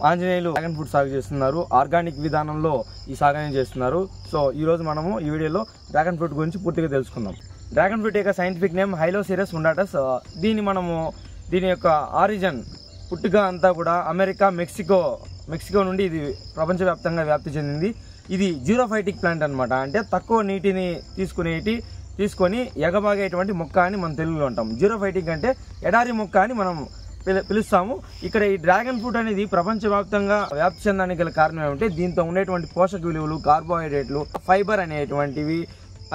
Anjaneyulu dragon fruit సాగు చేస్తున్నారు. Organic విధానంలో ఈ సాగుని చేస్తున్నారు. సో ఈ రోజు మనము ఈ వీడియోలో డ్రాగన్ ఫ్రూట్ గురించి పూర్తిగా తెలుసుకుందాం. డ్రాగన్ ఫ్రూట్ యొక్క సైంటిఫిక్ నేమ్ హైలోసిరస్ ఉండాటస్. దీని యొక్క ఆరిజిన్ పుట్టుక అంతా కూడా అమెరికా, మెక్సికో నుండి ఇది ప్రపంచవ్యాప్తంగా వ్యాప్తి చెందింది. ఇది జీరోఫైటిక్ ప్లాంట్ అనమాట. అంటే తక్కువ నీటిని తీసుకొని ఎగబాగేటువంటి మొక్క అని మనం తెలుగులో అంటాం. జీరోఫైటిక్ అంటే ఎడారి మొక్క అని మనం పిలుస్తాము. ఇక్కడ ఈ డ్రాగన్ ఫ్రూట్ అనేది ప్రపంచవ్యాప్తంగా వ్యాప్తి చెందడానికి గల కారణం ఏమంటే దీంతో ఉండేటువంటి పోషక విలువలు, కార్బోహైడ్రేట్లు, ఫైబర్ అనేటువంటివి,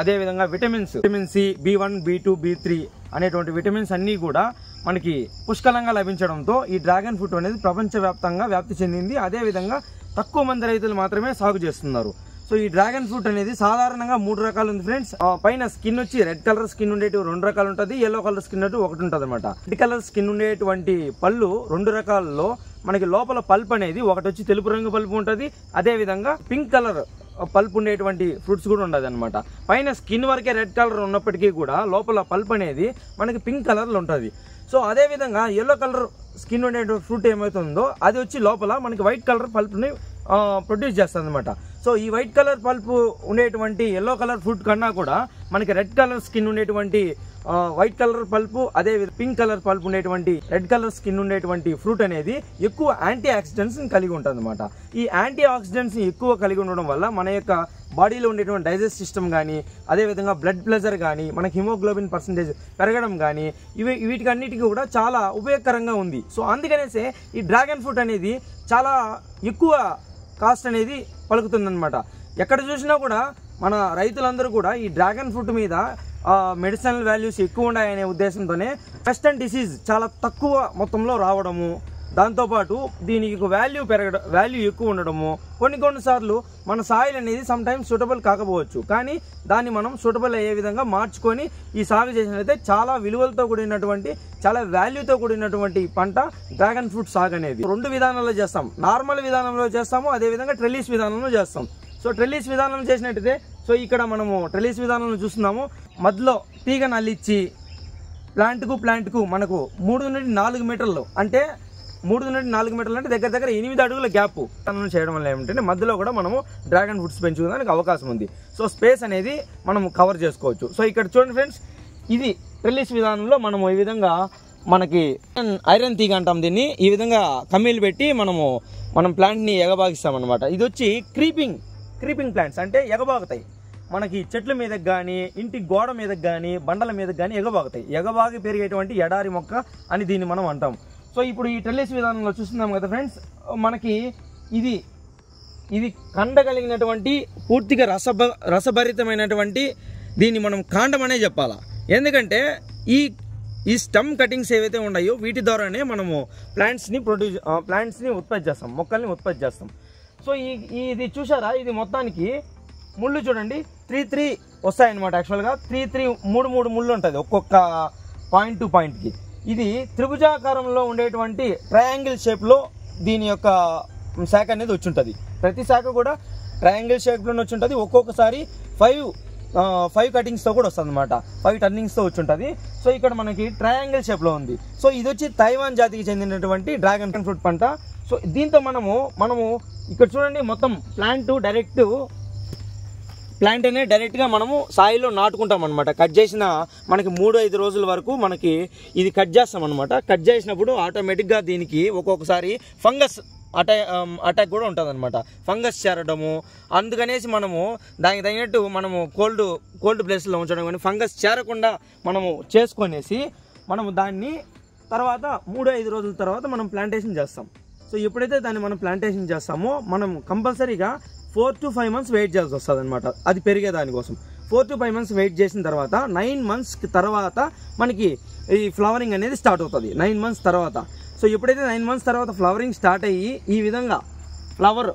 అదేవిధంగా vitamin C, B1, B2, B3 అనేటువంటి విటమిన్స్ అన్నీ కూడా మనకి పుష్కలంగా లభించడంతో ఈ డ్రాగన్ ఫ్రూట్ అనేది ప్రపంచవ్యాప్తంగా వ్యాప్తి చెందింది. అదేవిధంగా తక్కువ మంది రైతులు మాత్రమే సాగు చేస్తున్నారు. సో ఈ డ్రాగన్ ఫ్రూట్ అనేది సాధారణంగా 3 రకాలు ఉంది ఫ్రెండ్స్. పైన స్కిన్ వచ్చి రెడ్ కలర్ స్కిన్ ఉండేటివి 2 రకాలు ఉంటుంది, ఎల్లో కలర్ స్కిన్ ఒకటి ఉంటుంది అనమాట. రెడ్ కలర్ స్కిన్ ఉండేటువంటి పళ్ళు 2 రకాలలో మనకి లోపల పల్ప్ అనేది ఒకటి వచ్చి తెలుపు రంగు పల్పు ఉంటుంది, అదేవిధంగా పింక్ కలర్ పల్ప్ ఉండేటువంటి ఫ్రూట్స్ కూడా ఉండదు అనమాట. పైన స్కిన్ వరకే రెడ్ కలర్ ఉన్నప్పటికీ కూడా లోపల పల్ప్ అనేది మనకి పింక్ కలర్లో ఉంటుంది. సో అదేవిధంగా ఎల్లో కలర్ స్కిన్ ఉండేటువంటి ఫ్రూట్ ఏమవుతుందో అది వచ్చి లోపల మనకి వైట్ కలర్ పల్ప్ని ప్రొడ్యూస్ చేస్తుంది అనమాట. సో ఈ వైట్ కలర్ పల్ప్ ఉండేటువంటి ఎల్లో కలర్ ఫ్రూట్ కన్నా కూడా మనకి రెడ్ కలర్ స్కిన్ ఉండేటువంటి వైట్ కలర్ పల్పు, అదే పింక్ కలర్ పల్ప్ ఉండేటువంటి రెడ్ కలర్ స్కిన్ ఉండేటువంటి ఫ్రూట్ అనేది ఎక్కువ యాంటీ ఆక్సిడెంట్స్ కలిగి ఉంటుంది అనమాట. ఈ యాంటీ ఆక్సిడెంట్స్ ఎక్కువ కలిగి ఉండడం వల్ల మన యొక్క బాడీలో ఉండేటువంటి డైజెస్ట్ సిస్టమ్ కానీ, అదేవిధంగా బ్లడ్ ప్రెషర్ కానీ, మనకి హిమోగ్లోబిన్ పర్సంటేజ్ పెరగడం కానీ వీటికన్నిటికీ కూడా చాలా ఉపయోగకరంగా ఉంది. సో అందుకనేసే ఈ డ్రాగన్ ఫ్రూట్ అనేది చాలా ఎక్కువ కాస్ట్ అనేది పలుకుతుందన్నమాట. ఎక్కడ చూసినా కూడా మన రైతులందరూ కూడా ఈ డ్రాగన్ ఫ్రూట్ మీద మెడిసినల్ వాల్యూస్ ఎక్కువ ఉన్నాయనే ఉద్దేశంతోనే పెస్ట్ అండ్ డిసీజ్ చాలా తక్కువ మొత్తంలో రావడము, దాంతోపాటు దీనికి వాల్యూ ఎక్కువ ఉండడము, కొన్నిసార్లు మన సాయిల్ అనేది సమ్ టైమ్స్ సూటబుల్ కాకపోవచ్చు, కానీ దాన్ని మనం సూటబుల్ అయ్యే విధంగా మార్చుకొని ఈ సాగు చేసినట్లయితే చాలా విలువలతో కూడినటువంటి, చాలా వాల్యూతో కూడినటువంటి పంట డ్రాగన్ ఫ్రూట్ సాగు అనేది. 2 విధానాల్లో చేస్తాం. నార్మల్ విధానంలో చేస్తాము, అదేవిధంగా ట్రెల్లిస్ విధానంలో చేస్తాం. సో ట్రెల్లిస్ విధానం చేసినట్టయితే, సో ఇక్కడ మనము ట్రెల్లిస్ విధానంలో చూస్తున్నాము. మధ్యలో తీగ నల్లిచ్చి ప్లాంట్కు మనకు 3 నుండి 4 మీటర్లు అంటే 3 నుండి 4 మీటర్లు అంటే దగ్గర 8 అడుగుల గ్యాప్ చేయడం వల్ల ఏమిటంటే మధ్యలో కూడా మనము డ్రాగన్ ఫ్రూట్స్ పెంచుకోవడానికి అవకాశం ఉంది. సో స్పేస్ అనేది మనం కవర్ చేసుకోవచ్చు. సో ఇక్కడ చూడండి ఫ్రెండ్స్, ఇది ట్రెల్లిస్ విధానంలో మనము ఈ విధంగా మనకి ఐరన్ తీగ అంటాం దీన్ని, ఈ విధంగా కమ్మీలు పెట్టి మనం ప్లాంట్ని ఎగబాగిస్తాం అనమాట. ఇది వచ్చి క్రీపింగ్ ప్లాంట్స్ అంటే ఎగబాగుతాయి. మనకి చెట్ల మీదకి కానీ, ఇంటి గోడ మీదకి కానీ, బండల మీదకి కానీ ఎగబాగి పెరిగేటువంటి ఎడారి మొక్క అని దీన్ని మనం అంటాం. సో ఇప్పుడు ఈ ట్రెల్లిస్ విధానంలో చూస్తున్నాం కదా ఫ్రెండ్స్, మనకి ఇది కండగలిగినటువంటి పూర్తిగా రసభరితమైనటువంటి దీన్ని మనం కాండం అనే చెప్పాలా. ఎందుకంటే ఈ స్టమ్ కటింగ్స్ ఏవైతే ఉన్నాయో వీటి ద్వారానే మనము ప్లాంట్స్ని ఉత్పత్తి చేస్తాం, మొక్కల్ని ఉత్పత్తి చేస్తాం. సో ఇది చూసారా, ఇది మొత్తానికి ముళ్ళు చూడండి 3 వస్తాయన్నమాట. యాక్చువల్గా 3 ముళ్ళు ఉంటుంది ఒక్కొక్క పాయింట్ టు పాయింట్కి. ఇది త్రిభుజాకారంలో ఉండేటువంటి ట్రయాంగిల్ షేప్లో దీని యొక్క శాఖ అనేది వచ్చి ఉంటుంది. ప్రతి శాఖ కూడా ట్రయాంగిల్ షేప్లోనే వచ్చి ఉంటుంది. ఒక్కొక్కసారి 5 కటింగ్స్తో కూడా వస్తుంది అనమాట, 5 టర్నింగ్స్తో వచ్చి ఉంటుంది. సో ఇక్కడ మనకి ట్రయాంగిల్ షేప్లో ఉంది. సో ఇది వచ్చి తైవాన్ జాతికి చెందినటువంటి డ్రాగన్ ఫ్రూట్ పంట. సో దీంతో మనము ఇక్కడ చూడండి, మొత్తం ప్లాంట్ అనేది డైరెక్ట్గా మనము సాయిలో నాటుకుంటాం అనమాట. కట్ చేసిన మనకి 3-5 రోజుల వరకు మనకి ఇది కట్ చేస్తాం అనమాట. కట్ చేసినప్పుడు ఆటోమేటిక్గా దీనికి ఒక్కొక్కసారి ఫంగస్ అటాక్ కూడా ఉంటుంది అనమాట, ఫంగస్ చేరడము. అందుకనేసి మనము దానికి తగినట్టు మనము కోల్డ్ ప్లేస్లో ఉంచడం కానీ ఫంగస్ చేరకుండా మనము చేసుకొనేసి మనము దాన్ని తర్వాత 3-5 రోజుల తర్వాత మనం ప్లాంటేషన్ చేస్తాం. సో ఎప్పుడైతే దాన్ని మనం ప్లాంటేషన్ చేస్తామో మనం కంపల్సరీగా 4 to 5 months వెయిట్ చేయాల్సి వస్తుంది అనమాట, అది పెరిగే దానికోసం. 4 to 5 months వెయిట్ చేసిన తర్వాత 9 months తర్వాత మనకి ఈ ఫ్లవరింగ్ అనేది స్టార్ట్ అవుతుంది. 9 months తర్వాత. సో ఎప్పుడైతే 9 months తర్వాత ఫ్లవరింగ్ స్టార్ట్ అయ్యి ఈ విధంగా ఫ్లవర్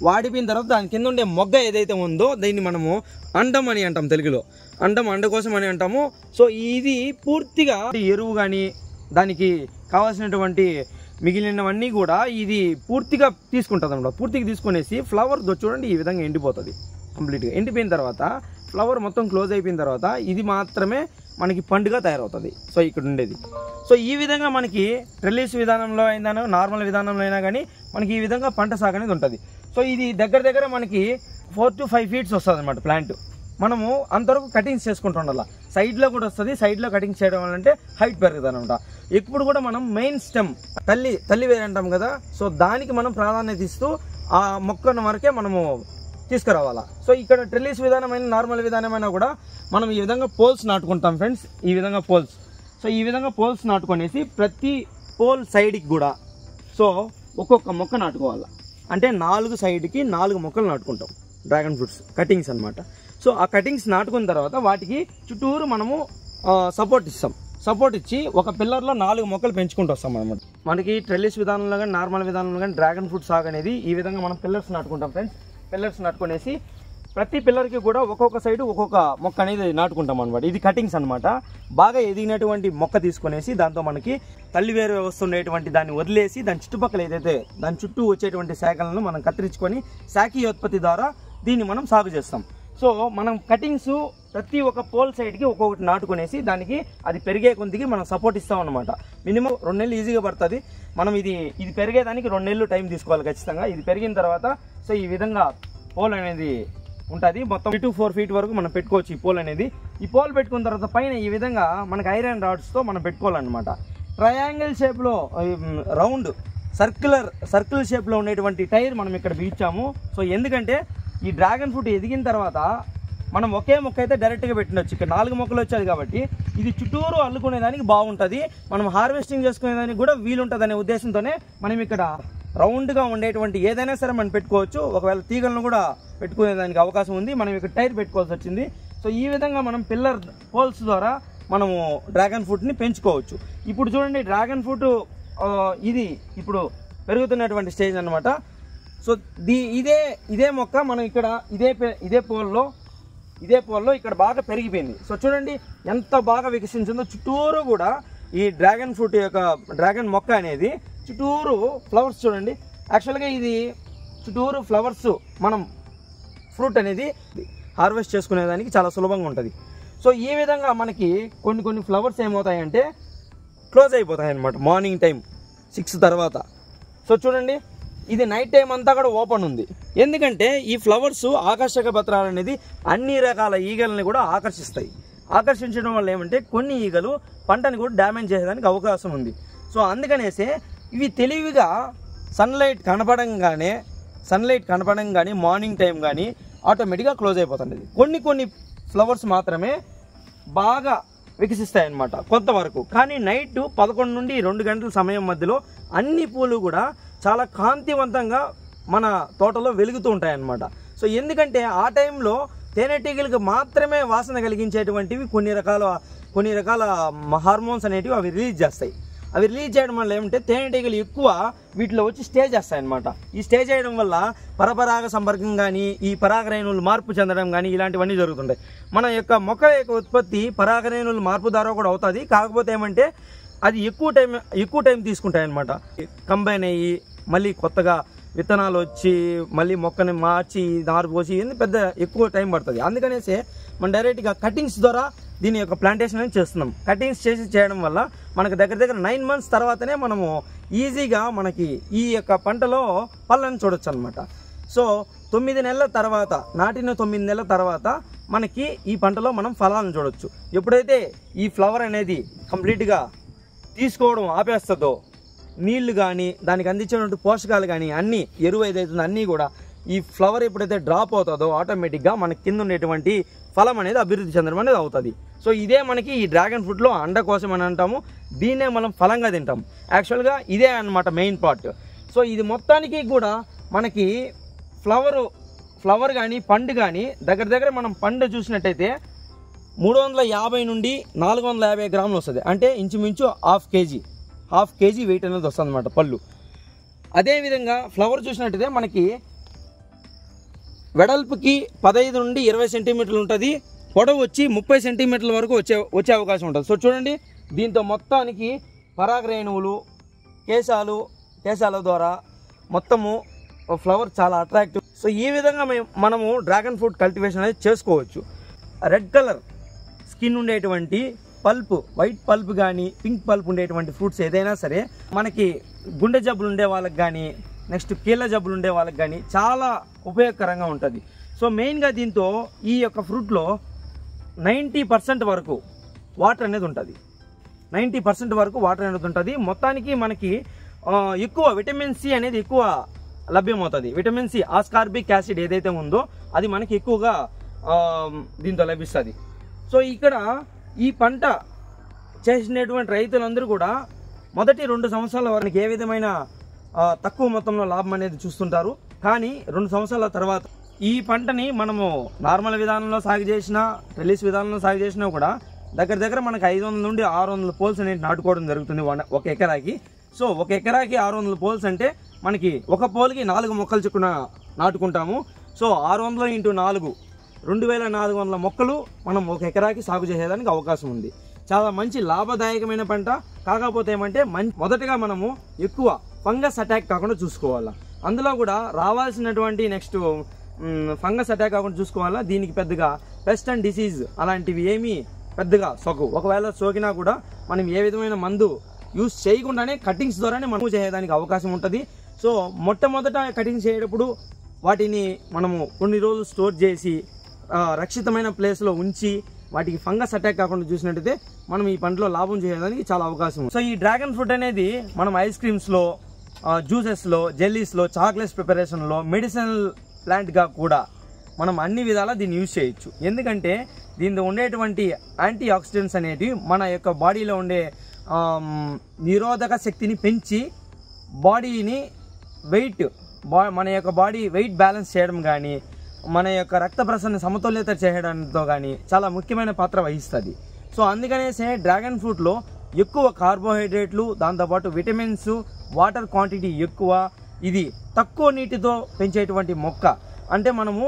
వాడిపోయిన తర్వాత దాని కింద ఉండే మొగ్గ ఏదైతే ఉందో దీన్ని మనము అండం అని అంటాం, తెలుగులో అండ కోసం అని అంటాము. సో ఇది పూర్తిగా ఎరువు కానీ దానికి కావాల్సినటువంటి మిగిలినవన్నీ కూడా ఇది పూర్తిగా తీసుకుంటుంది అనమాట. పూర్తిగా తీసుకునేసి ఫ్లవర్ చూడండి ఈ విధంగా ఎండిపోతుంది. కంప్లీట్గా ఎండిపోయిన తర్వాత ఫ్లవర్ మొత్తం క్లోజ్ అయిపోయిన తర్వాత ఇది మాత్రమే మనకి పండుగ తయారవుతుంది. సో ఇక్కడ ఉండేది. సో ఈ విధంగా మనకి ట్రెల్లిస్ విధానంలో అయినా నార్మల్ విధానంలో అయినా కానీ మనకి ఈ విధంగా పంట సాగు అనేది ఉంటుంది. సో ఇది దగ్గర మనకి 4 to 5 feet వస్తుంది అనమాట ప్లాంట్. మనము అంతవరకు కటింగ్స్ చేసుకుంటూ ఉండాలి. సైడ్లో కూడా వస్తుంది. సైడ్లో కటింగ్స్ చేయడం వల్ల అంటే హైట్ పెరుగుతుంది అనమాట. ఎప్పుడు కూడా మనం మెయిన్ స్టెమ్ తల్లి వేరు అంటాం కదా, సో దానికి మనం ప్రాధాన్యత ఇస్తూ ఆ మొక్కను వరకే మనము తీసుకురావాలా. సో ఇక్కడ ట్రెల్లిస్ విధానమైన నార్మల్ విధానమైనా కూడా మనం ఈ విధంగా పోల్స్ నాటుకుంటాం ఫ్రెండ్స్. ఈ విధంగా పోల్స్. సో ఈ విధంగా పోల్స్ నాటుకొనేసి ప్రతి పోల్ సైడ్కి కూడా సో ఒక్కొక్క మొక్క నాటుకోవాలి. అంటే 4 సైడ్కి 4 మొక్కలు నాటుకుంటాం. డ్రాగన్ ఫ్రూట్స్ కటింగ్స్ అనమాట. సో ఆ కటింగ్స్ నాటుకున్న తర్వాత వాటికి చుట్టూరు మనము సపోర్ట్ ఇస్తాం. సపోర్ట్ ఇచ్చి ఒక పిల్లర్లో 4 మొక్కలు పెంచుకుంటూ వస్తాం అనమాట. మనకి ట్రెల్లిస్ విధానంలో కానీ నార్మల్ విధానంలో కానీ డ్రాగన్ ఫ్రూట్ సాగు అనేది ఈ విధంగా మనం పిల్లర్స్ నాటుకుంటాం ఫ్రెండ్స్. పిల్లర్స్ నాటుకునేసి ప్రతి పిల్లర్కి కూడా ఒక్కొక్క సైడు ఒక్కొక్క మొక్క అనేది నాటుకుంటాం అనమాట. ఇది కటింగ్స్ అనమాట. బాగా ఎదిగినటువంటి మొక్క తీసుకునేసి దాంతో మనకి తల్లివేరు వ్యవస్థ ఉండేటువంటి దాన్ని వదిలేసి దాని చుట్టుపక్కల ఏదైతే దాని చుట్టూ వచ్చేటువంటి శాఖలను మనం కత్తిరించుకొని శాఖీయోత్పత్తి ద్వారా దీన్ని మనం సాగు చేస్తాం. సో మనం కటింగ్స్ ప్రతి ఒక్క పోల్ సైడ్కి ఒక్కొక్కటి నాటుకునేసి దానికి అది పెరిగే కొద్దికి మనం సపోర్ట్ ఇస్తాం అనమాట. మినిమం 2 నెలలు ఈజీగా పడుతుంది. మనం ఇది పెరిగేదానికి 2 నెలలు టైం తీసుకోవాలి ఖచ్చితంగా. ఇది పెరిగిన తర్వాత సో ఈ విధంగా పోల్ అనేది ఉంటుంది. మొత్తం 3 to 4 feet వరకు మనం పెట్టుకోవచ్చు ఈ పోల్ అనేది. ఈ పోల్ పెట్టుకున్న తర్వాత పైన ఈ విధంగా మనకి ఐరన్ రాడ్స్తో మనం పెట్టుకోవాలన్నమాట. ట్రయాంగిల్ షేప్లో రౌండ్ సర్కిల్ షేప్లో ఉండేటువంటి టైర్ మనం ఇక్కడ బిగించాము. సో ఎందుకంటే ఈ డ్రాగన్ ఫ్రూట్ ఎదిగిన తర్వాత మనం ఒకే మొక్క అయితే డైరెక్ట్గా పెట్టినచ్చు. ఇక్కడ 4 మొక్కలు వచ్చాయి కాబట్టి ఇది చుట్టూరు అల్లుకునేదానికి బాగుంటుంది. మనం హార్వెస్టింగ్ చేసుకునేదానికి కూడా వీలుంటుంది అనే ఉద్దేశంతోనే మనం ఇక్కడ రౌండ్గా ఉండేటువంటి ఏదైనా సరే మనం పెట్టుకోవచ్చు. ఒకవేళ తీగలను కూడా పెట్టుకునేదానికి అవకాశం ఉంది. మనం ఇక్కడ టైర్ పెట్టుకోవాల్సి వచ్చింది. సో ఈ విధంగా మనం పిల్లర్ పోల్స్ ద్వారా మనము డ్రాగన్ ఫ్రూట్ని పెంచుకోవచ్చు. ఇప్పుడు చూడండి డ్రాగన్ ఫ్రూట్ ఇది ఇప్పుడు పెరుగుతున్నటువంటి స్టేజ్ అనమాట. సో ఇదే మొక్క మనం ఇక్కడ ఇదే పోల్లో ఇక్కడ బాగా పెరిగిపోయింది. సో చూడండి ఎంత బాగా వికసించిందో. చుట్టూరు కూడా ఈ డ్రాగన్ ఫ్రూట్ యొక్క డ్రాగన్ మొక్క అనేది చుట్టూరు ఫ్లవర్స్ చూడండి. యాక్చువల్గా ఇది చుట్టూరు ఫ్లవర్స్ మనం ఫ్రూట్ అనేది హార్వెస్ట్ చేసుకునేదానికి చాలా సులభంగా ఉంటుంది. సో ఈ విధంగా మనకి కొన్ని ఫ్లవర్స్ ఏమవుతాయంటే క్లోజ్ అయిపోతాయి అన్నమాట మార్నింగ్ టైం 6 తర్వాత. సో చూడండి ఇది నైట్ టైం అంతా కూడా ఓపెన్ ఉంది. ఎందుకంటే ఈ ఫ్లవర్స్ ఆకర్షక పత్రాలు అనేది అన్ని రకాల ఈగలని కూడా ఆకర్షిస్తాయి. ఆకర్షించడం వల్ల ఏమంటే కొన్ని ఈగలు పంటని కూడా డ్యామేజ్ చేసేదానికి అవకాశం ఉంది. సో అందుకనేసే ఇవి తెలివిగా సన్లైట్ కనపడంగానే మార్నింగ్ టైం కానీ ఆటోమేటిక్గా క్లోజ్ అయిపోతుంది. కొన్ని ఫ్లవర్స్ మాత్రమే బాగా వికసిస్తాయి అన్నమాట కొంతవరకు. కానీ నైట్ 11 నుండి 2 గంటల సమయం మధ్యలో అన్ని పూలు కూడా చాలా కాంతివంతంగా మన తోటలో వెలుగుతూ ఉంటాయి అన్నమాట. సో ఎందుకంటే ఆ టైంలో తేనెటీగలకు మాత్రమే వాసన కలిగించేటువంటివి కొన్ని రకాల హార్మోన్స్ అనేటివి అవి రిలీజ్ చేస్తాయి. అవి రిలీజ్ చేయడం వల్ల ఏమంటే తేనెటీగలు ఎక్కువ వీటిలో వచ్చి స్టే చేస్తాయన్నమాట. ఈ స్టే చేయడం వల్ల పరపరాగ సంపర్కం కానీ ఈ పరాగరేణువులు మార్పు చెందడం కానీ ఇలాంటివన్నీ జరుగుతుంటాయి. మన యొక్క మొక్క యొక్క ఉత్పత్తి పరాగరేణువులు మార్పు ద్వారా కూడా అవుతుంది. కాకపోతే ఏమంటే అది ఎక్కువ టైం తీసుకుంటాయి అన్నమాట. కంబైన్ అయ్యి మళ్ళీ కొత్తగా విత్తనాలు వచ్చి మళ్ళీ మొక్కని మార్చి నారు పోసి పెద్ద ఎక్కువ టైం పడుతుంది. అందుకనేసే మనం డైరెక్ట్గా కటింగ్స్ ద్వారా దీని యొక్క ప్లాంటేషన్ అనేది చేస్తున్నాం. కటింగ్స్ చేయడం వల్ల మనకు దగ్గర 9 months తర్వాతనే మనము ఈజీగా మనకి ఈ యొక్క పంటలో పళ్ళని చూడొచ్చు అనమాట. సో 9 నెలల తర్వాత నాటిన 9 నెలల తర్వాత మనకి ఈ పంటలో మనం ఫలాలను చూడొచ్చు. ఎప్పుడైతే ఈ ఫ్లవర్ అనేది కంప్లీట్గా తీసుకోవడం ఆపేస్తుందో నీళ్లు కానీ దానికి అందించేటువంటి పోషకాలు కానీ అన్నీ ఎరువు ఏదైతుందో అన్నీ కూడా ఈ ఫ్లవర్ ఎప్పుడైతే డ్రాప్ అవుతుందో ఆటోమేటిక్గా మన కింద ఉండేటువంటి ఫలం అనేది అభివృద్ధి చెందడం అనేది అవుతుంది. సో ఇదే మనకి ఈ డ్రాగన్ ఫ్రూట్లో అండ కోసం అని అంటాము. దీన్నే మనం ఫలంగా తింటాం. యాక్చువల్గా ఇదే అన్నమాట మెయిన్ పార్ట్. సో ఇది మొత్తానికి కూడా మనకి ఫ్లవర్ కానీ పండు కానీ దగ్గర మనం పండు చూసినట్టయితే 350 నుండి 450 గ్రాములు వస్తుంది. అంటే ఇంచుమించు హాఫ్ కేజీ వెయిట్ అనేది వస్తుంది అన్నమాట పళ్ళు. అదేవిధంగా ఫ్లవర్ చూసినట్టయితే మనకి వెడల్పుకి 15 నుండి 20 సెంటీమీటర్లు ఉంటుంది. పొడవు వచ్చి 30 సెంటీమీటర్ల వరకు వచ్చే అవకాశం ఉంటుంది. సో చూడండి దీంతో మొత్తానికి పరాగరేణువులు కేశాల ద్వారా మొత్తము ఫ్లవర్ చాలా అట్రాక్టివ్. సో ఈ విధంగా మనము డ్రాగన్ ఫ్రూట్ కల్టివేషన్ అనేది చేసుకోవచ్చు. రెడ్ కలర్ స్కిన్ ఉండేటువంటి పల్ప్, వైట్ పల్ప్ కానీ పింక్ పల్ప్ ఉండేటువంటి ఫ్రూట్స్ ఏదైనా సరే మనకి గుండె జబ్బులు ఉండే వాళ్ళకి కానీ నెక్స్ట్ కీళ్ళ జబ్బులు ఉండే వాళ్ళకి కానీ చాలా ఉపయోగకరంగా ఉంటుంది. సో మెయిన్గా దీంతో ఈ యొక్క ఫ్రూట్లో 90% వరకు వాటర్ అనేది ఉంటుంది. 90% వరకు వాటర్ అనేది ఉంటుంది. మొత్తానికి మనకి ఎక్కువ విటమిన్ సి అనేది ఎక్కువ లభ్యమవుతుంది. విటమిన్ సి, ఆస్కార్బిక్ యాసిడ్ ఏదైతే ఉందో అది మనకి ఎక్కువగా దీంతో లభిస్తుంది. సో ఇక్కడ ఈ పంట చేసినటువంటి రైతులందరూ కూడా మొదటి 2 సంవత్సరాల వరకు ఏ విధమైన తక్కువ మొత్తంలో లాభం అనేది చూస్తుంటారు. కానీ 2 సంవత్సరాల తర్వాత ఈ పంటని మనము నార్మల్ విధానంలో సాగు చేసినా, ట్రెల్లిస్ విధానంలో సాగు చేసినా కూడా దగ్గర మనకు 500 నుండి 600 పోల్స్ అనేది నాటుకోవడం జరుగుతుంది ఒక ఎకరాకి. సో ఒక ఎకరాకి 600 పోల్స్ అంటే మనకి ఒక పోల్కి 4 మొక్కలు చొప్పున నాటుకుంటాము. సో 600 × 4 2400 మొక్కలు మనం ఒక ఎకరాకి సాగు చేసేదానికి అవకాశం ఉంది. చాలా మంచి లాభదాయకమైన పంట. కాకపోతే ఏమంటే మొదటగా మనము ఎక్కువ ఫంగస్ అటాక్ కాకుండా చూసుకోవాలా. అందులో కూడా రావాల్సినటువంటి నెక్స్ట్ ఫంగస్ అటాక్ కాకుండా చూసుకోవాలా. దీనికి పెద్దగా పెస్ట్ అండ్ డిసీజ్ అలాంటివి ఏమీ పెద్దగా సోకవు. ఒకవేళ సోకినా కూడా మనం ఏ విధమైన మందు యూజ్ చేయకుండానే కటింగ్స్ ద్వారానే మనం చేయడానికి అవకాశం ఉంటుంది. సో మొట్టమొదట కటింగ్స్ చేయేటప్పుడు వాటిని మనము కొన్ని రోజులు స్టోర్ చేసి రక్షితమైన ప్లేస్లో ఉంచి వాటికి ఫంగస్ అటాక్ కాకుండా చూసినట్టయితే మనం ఈ పంటలో లాభం చేయడానికి చాలా అవకాశం ఉంది. సో ఈ డ్రాగన్ ఫ్రూట్ అనేది మనం ఐస్ క్రీమ్స్లో, జ్యూసెస్లో, జెల్లీస్లో, చాక్లెట్స్ ప్రిపరేషన్లో, మెడిసినల్ ప్లాంట్గా కూడా మనం అన్ని విధాలా దీన్ని యూజ్ చేయొచ్చు. ఎందుకంటే దీంట్లో ఉండేటువంటి యాంటీ ఆక్సిడెంట్స్ అనేవి మన యొక్క బాడీలో ఉండే నిరోధక శక్తిని పెంచి బాడీని మన యొక్క బాడీ వెయిట్ బ్యాలెన్స్ చేయడం కానీ, మన యొక్క రక్త ప్రసరణ సమతుల్యత చేయడంతో కానీ చాలా ముఖ్యమైన పాత్ర వహిస్తుంది. సో అందుకనేసే డ్రాగన్ ఫ్రూట్లో ఎక్కువ కార్బోహైడ్రేట్లు, దాంతోపాటు విటమిన్స్, వాటర్ క్వాంటిటీ ఎక్కువ. ఇది తక్కువ నీటితో పెంచేటువంటి మొక్క. అంటే మనము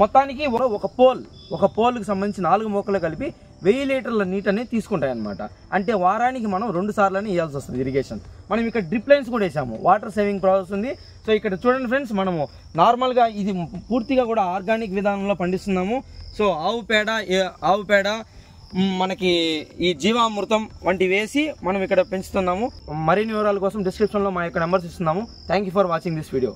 మొత్తానికి ఒక పోల్కి సంబంధించి 4 మొక్కలు కలిపి 1000 లీటర్ల నీటిని తీసుకుంటాయి అన్నమాట. అంటే వారానికి మనం 2 సార్లు ఇవ్వాల్సి వస్తుంది ఇరిగేషన్. మనం ఇక్కడ డ్రిప్ లైన్స్ కూడా వేసాము, వాటర్ సేవింగ్ ప్రాసెస్ ఉంది. సో ఇక్కడ చూడండి ఫ్రెండ్స్, మనము నార్మల్గా ఇది పూర్తిగా కూడా ఆర్గానిక్ విధానంలో పండిస్తున్నాము. సో ఆవు పేడ మనకి ఈ జీవామృతం వంటివి వేసి మనం ఇక్కడ పెంచుతున్నాము. మరిన్ని వివరాల కోసం డిస్క్రిప్షన్లో మా యొక్క నెంబర్స్ ఇస్తున్నాము. Thank you for watching this video.